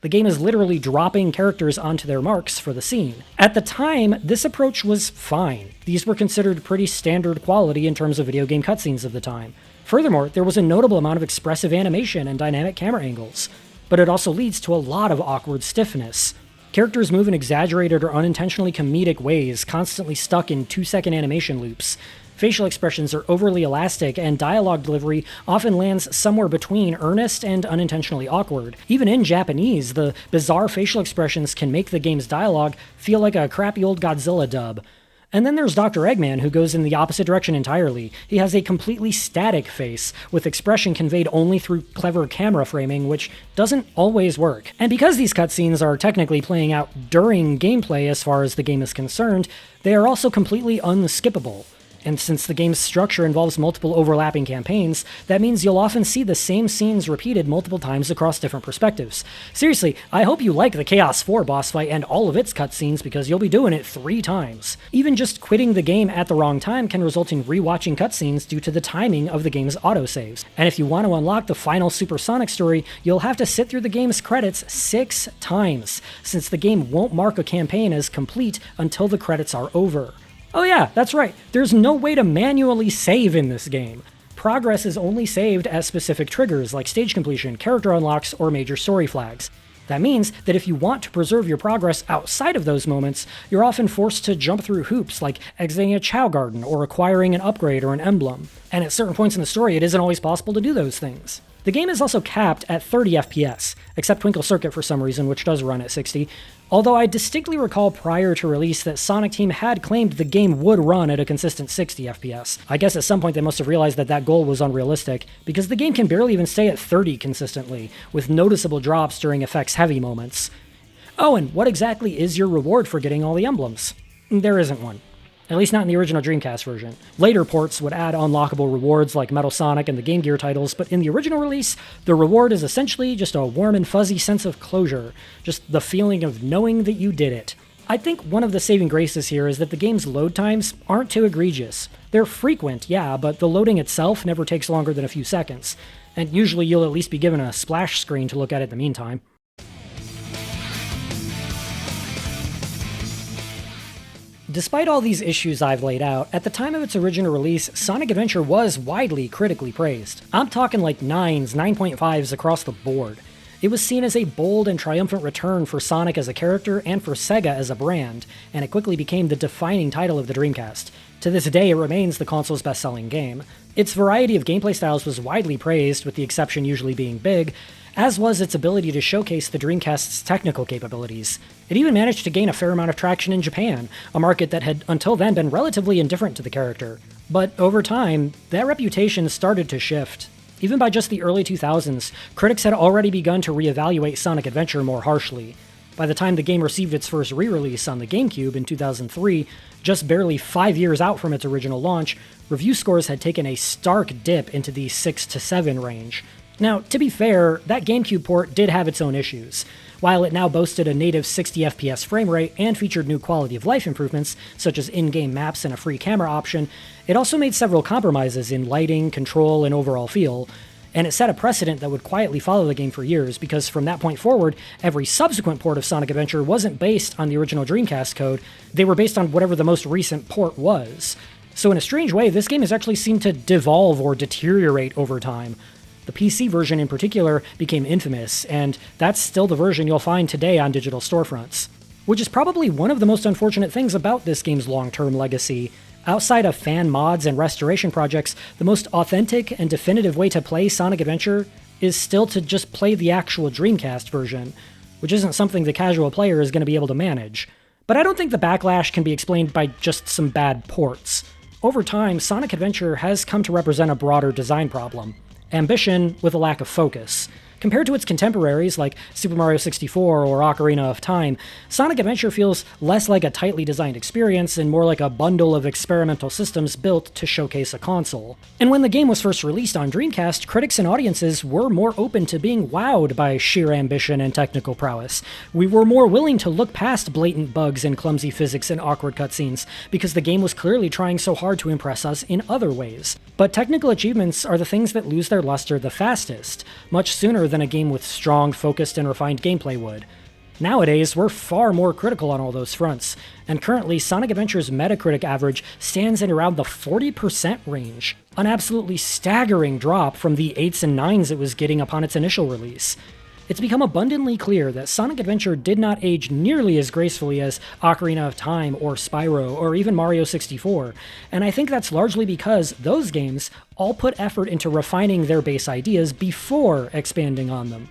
The game is literally dropping characters onto their marks for the scene. At the time, this approach was fine. These were considered pretty standard quality in terms of video game cutscenes of the time. Furthermore, there was a notable amount of expressive animation and dynamic camera angles. But it also leads to a lot of awkward stiffness. Characters move in exaggerated or unintentionally comedic ways, constantly stuck in 2-second animation loops. Facial expressions are overly elastic, and dialogue delivery often lands somewhere between earnest and unintentionally awkward. Even in Japanese, the bizarre facial expressions can make the game's dialogue feel like a crappy old Godzilla dub. And then there's Dr. Eggman, who goes in the opposite direction entirely. He has a completely static face, with expression conveyed only through clever camera framing, which doesn't always work. And because these cutscenes are technically playing out during gameplay as far as the game is concerned, they are also completely unskippable. And since the game's structure involves multiple overlapping campaigns, that means you'll often see the same scenes repeated multiple times across different perspectives. Seriously, I hope you like the Chaos 4 boss fight and all of its cutscenes, because you'll be doing it 3 times. Even just quitting the game at the wrong time can result in rewatching cutscenes due to the timing of the game's autosaves. And if you want to unlock the final Supersonic story, you'll have to sit through the game's credits 6 times, since the game won't mark a campaign as complete until the credits are over. Oh yeah, that's right, there's no way to manually save in this game. Progress is only saved at specific triggers like stage completion, character unlocks, or major story flags. That means that if you want to preserve your progress outside of those moments, you're often forced to jump through hoops like exiting a Chow Garden or acquiring an upgrade or an emblem. And at certain points in the story, it isn't always possible to do those things. The game is also capped at 30 FPS, except Twinkle Circuit for some reason, which does run at 60, although I distinctly recall prior to release that Sonic Team had claimed the game would run at a consistent 60 FPS. I guess at some point they must have realized that that goal was unrealistic, because the game can barely even stay at 30 consistently, with noticeable drops during effects-heavy moments. Oh, and what exactly is your reward for getting all the emblems? There isn't one. At least not in the original Dreamcast version. Later ports would add unlockable rewards like Metal Sonic and the Game Gear titles, but in the original release, the reward is essentially just a warm and fuzzy sense of closure, just the feeling of knowing that you did it. I think one of the saving graces here is that the game's load times aren't too egregious. They're frequent, yeah, but the loading itself never takes longer than a few seconds, and usually you'll at least be given a splash screen to look at in the meantime. Despite all these issues I've laid out, at the time of its original release, Sonic Adventure was widely critically praised. I'm talking like 9s, 9.5s across the board. It was seen as a bold and triumphant return for Sonic as a character and for Sega as a brand, and it quickly became the defining title of the Dreamcast. To this day, it remains the console's best-selling game. Its variety of gameplay styles was widely praised, with the exception usually being big, as was its ability to showcase the Dreamcast's technical capabilities. It even managed to gain a fair amount of traction in Japan, a market that had until then been relatively indifferent to the character. But over time, that reputation started to shift. Even by just the early 2000s, critics had already begun to reevaluate Sonic Adventure more harshly. By the time the game received its first re-release on the GameCube in 2003, just barely 5 years out from its original launch, review scores had taken a stark dip into the 6 to 7 range. Now, to be fair, that GameCube port did have its own issues. While it now boasted a native 60 FPS frame rate and featured new quality of life improvements, such as in-game maps and a free camera option, it also made several compromises in lighting, control, and overall feel, and it set a precedent that would quietly follow the game for years, because from that point forward, every subsequent port of Sonic Adventure wasn't based on the original Dreamcast code, they were based on whatever the most recent port was. So in a strange way, this game has actually seemed to devolve or deteriorate over time. The PC version in particular became infamous, and that's still the version you'll find today on digital storefronts. Which is probably one of the most unfortunate things about this game's long-term legacy. Outside of fan mods and restoration projects, the most authentic and definitive way to play Sonic Adventure is still to just play the actual Dreamcast version, which isn't something the casual player is going to be able to manage. But I don't think the backlash can be explained by just some bad ports. Over time, Sonic Adventure has come to represent a broader design problem. Ambition with a lack of focus. Compared to its contemporaries like Super Mario 64 or Ocarina of Time, Sonic Adventure feels less like a tightly designed experience and more like a bundle of experimental systems built to showcase a console. And when the game was first released on Dreamcast, critics and audiences were more open to being wowed by sheer ambition and technical prowess. We were more willing to look past blatant bugs and clumsy physics and awkward cutscenes, because the game was clearly trying so hard to impress us in other ways. But technical achievements are the things that lose their luster the fastest, much sooner than a game with strong, focused, and refined gameplay would. Nowadays, we're far more critical on all those fronts, and currently Sonic Adventure's Metacritic average stands at around the 40% range, an absolutely staggering drop from the 8s and 9s it was getting upon its initial release. It's become abundantly clear that Sonic Adventure did not age nearly as gracefully as Ocarina of Time or Spyro or even Mario 64, and I think that's largely because those games all put effort into refining their base ideas before expanding on them.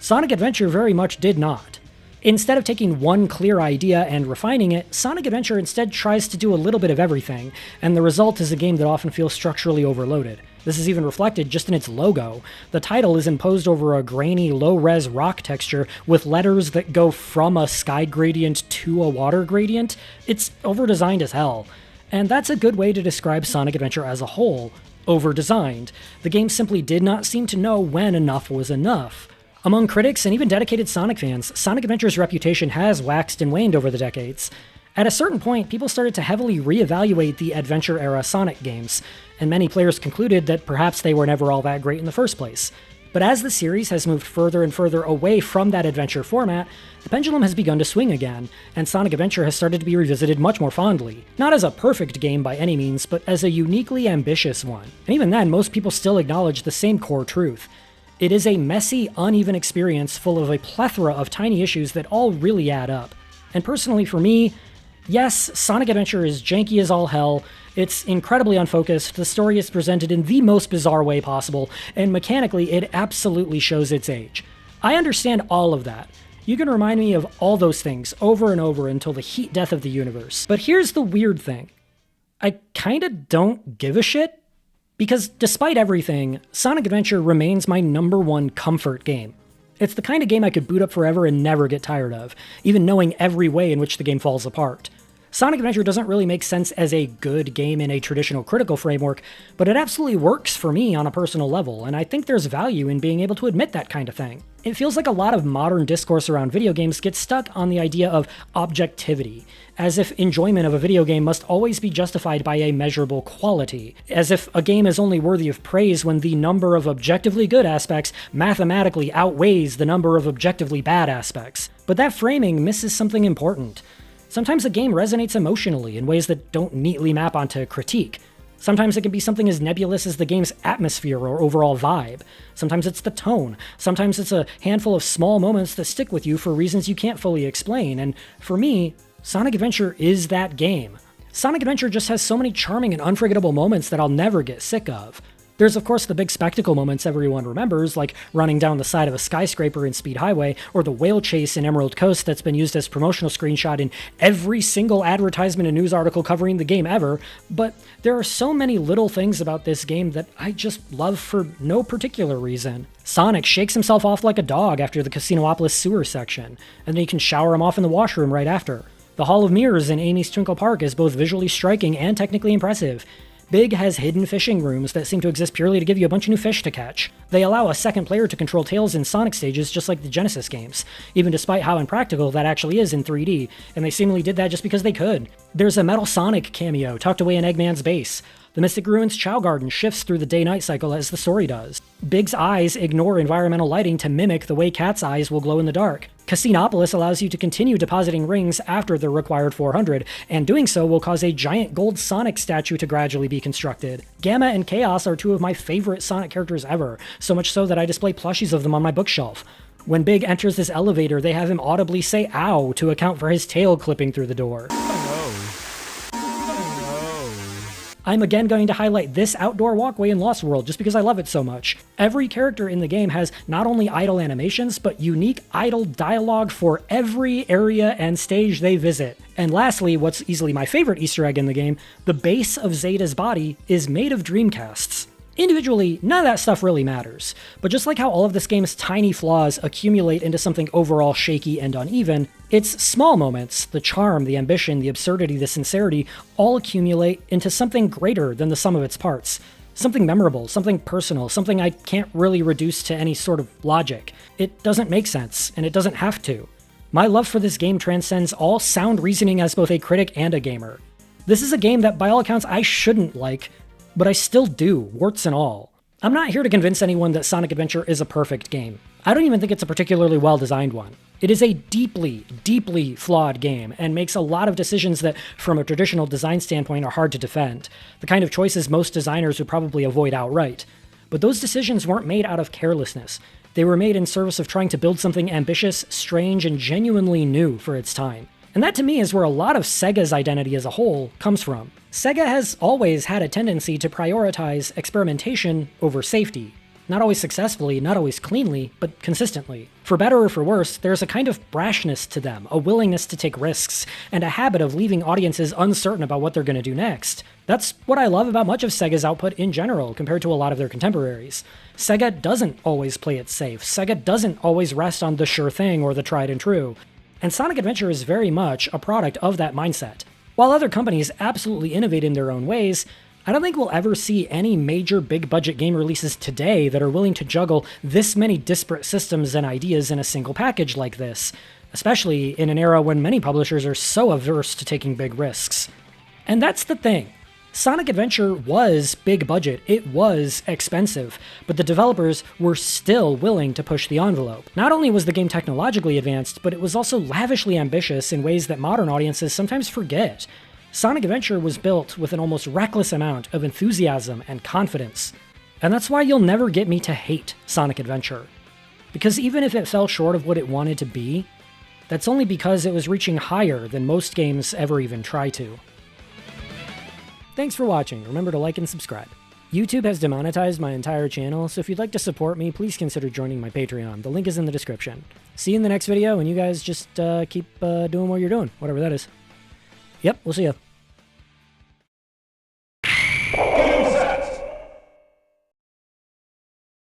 Sonic Adventure very much did not. Instead of taking one clear idea and refining it, Sonic Adventure instead tries to do a little bit of everything, and the result is a game that often feels structurally overloaded. This is even reflected just in its logo. The title is imposed over a grainy, low-res rock texture with letters that go from a sky gradient to a water gradient. It's over-designed as hell. And that's a good way to describe Sonic Adventure as a whole. Over-designed. The game simply did not seem to know when enough was enough. Among critics and even dedicated Sonic fans, Sonic Adventure's reputation has waxed and waned over the decades. At a certain point, people started to heavily reevaluate the adventure-era Sonic games, and many players concluded that perhaps they were never all that great in the first place. But as the series has moved further and further away from that adventure format, the pendulum has begun to swing again, and Sonic Adventure has started to be revisited much more fondly. Not as a perfect game by any means, but as a uniquely ambitious one. And even then, most people still acknowledge the same core truth. It is a messy, uneven experience full of a plethora of tiny issues that all really add up. And personally for me, yes, Sonic Adventure is janky as all hell, it's incredibly unfocused, the story is presented in the most bizarre way possible, and mechanically it absolutely shows its age. I understand all of that. You can remind me of all those things over and over until the heat death of the universe. But here's the weird thing. I kinda don't give a shit. Because despite everything, Sonic Adventure remains my #1 comfort game. It's the kind of game I could boot up forever and never get tired of, even knowing every way in which the game falls apart. Sonic Adventure doesn't really make sense as a good game in a traditional critical framework, but it absolutely works for me on a personal level, and I think there's value in being able to admit that kind of thing. It feels like a lot of modern discourse around video games gets stuck on the idea of objectivity, as if enjoyment of a video game must always be justified by a measurable quality, as if a game is only worthy of praise when the number of objectively good aspects mathematically outweighs the number of objectively bad aspects. But that framing misses something important. Sometimes a game resonates emotionally in ways that don't neatly map onto critique. Sometimes it can be something as nebulous as the game's atmosphere or overall vibe. Sometimes it's the tone. Sometimes it's a handful of small moments that stick with you for reasons you can't fully explain. And for me, Sonic Adventure is that game. Sonic Adventure just has so many charming and unforgettable moments that I'll never get sick of. There's of course the big spectacle moments everyone remembers, like running down the side of a skyscraper in Speed Highway, or the whale chase in Emerald Coast that's been used as promotional screenshot in every single advertisement and news article covering the game ever, but there are so many little things about this game that I just love for no particular reason. Sonic shakes himself off like a dog after the Casinopolis sewer section, and then he can shower him off in the washroom right after. The Hall of Mirrors in Amy's Twinkle Park is both visually striking and technically impressive. Big has hidden fishing rooms that seem to exist purely to give you a bunch of new fish to catch. They allow a second player to control Tails in Sonic stages just like the Genesis games, even despite how impractical that actually is in 3D, and they seemingly did that just because they could. There's a Metal Sonic cameo tucked away in Eggman's base. The Mystic Ruins Chow Garden shifts through the day-night cycle as the story does. Big's eyes ignore environmental lighting to mimic the way Cat's eyes will glow in the dark. Casinopolis allows you to continue depositing rings after the required 400, and doing so will cause a giant gold Sonic statue to gradually be constructed. Gamma and Chaos are two of my favorite Sonic characters ever, so much so that I display plushies of them on my bookshelf. When Big enters this elevator, they have him audibly say "ow" to account for his tail clipping through the door. I'm again going to highlight this outdoor walkway in Lost World just because I love it so much. Every character in the game has not only idle animations, but unique idle dialogue for every area and stage they visit. And lastly, what's easily my favorite Easter egg in the game, the base of Zeta's body is made of Dreamcasts. Individually, none of that stuff really matters, but just like how all of this game's tiny flaws accumulate into something overall shaky and uneven, its small moments, the charm, the ambition, the absurdity, the sincerity, all accumulate into something greater than the sum of its parts. Something memorable, something personal, something I can't really reduce to any sort of logic. It doesn't make sense, and it doesn't have to. My love for this game transcends all sound reasoning as both a critic and a gamer. This is a game that by all accounts I shouldn't like, but I still do, warts and all. I'm not here to convince anyone that Sonic Adventure is a perfect game. I don't even think it's a particularly well-designed one. It is a deeply, deeply flawed game, and makes a lot of decisions that, from a traditional design standpoint, are hard to defend. The kind of choices most designers would probably avoid outright. But those decisions weren't made out of carelessness. They were made in service of trying to build something ambitious, strange, and genuinely new for its time. And that to me is where a lot of Sega's identity as a whole comes from. Sega has always had a tendency to prioritize experimentation over safety. Not always successfully, not always cleanly, but consistently. For better or for worse, there's a kind of brashness to them, a willingness to take risks, and a habit of leaving audiences uncertain about what they're going to do next. That's what I love about much of Sega's output in general, compared to a lot of their contemporaries. Sega doesn't always play it safe. Sega doesn't always rest on the sure thing or the tried and true. And Sonic Adventure is very much a product of that mindset. While other companies absolutely innovate in their own ways, I don't think we'll ever see any major big-budget game releases today that are willing to juggle this many disparate systems and ideas in a single package like this, especially in an era when many publishers are so averse to taking big risks. And that's the thing. Sonic Adventure was big budget, it was expensive, but the developers were still willing to push the envelope. Not only was the game technologically advanced, but it was also lavishly ambitious in ways that modern audiences sometimes forget. Sonic Adventure was built with an almost reckless amount of enthusiasm and confidence. And that's why you'll never get me to hate Sonic Adventure. Because even if it fell short of what it wanted to be, that's only because it was reaching higher than most games ever even try to. Thanks for watching. Remember to like and subscribe. YouTube has demonetized my entire channel, so if you'd like to support me, please consider joining my Patreon. The link is in the description. See you in the next video, and you guys just keep doing what you're doing, whatever that is. Yep, we'll see ya.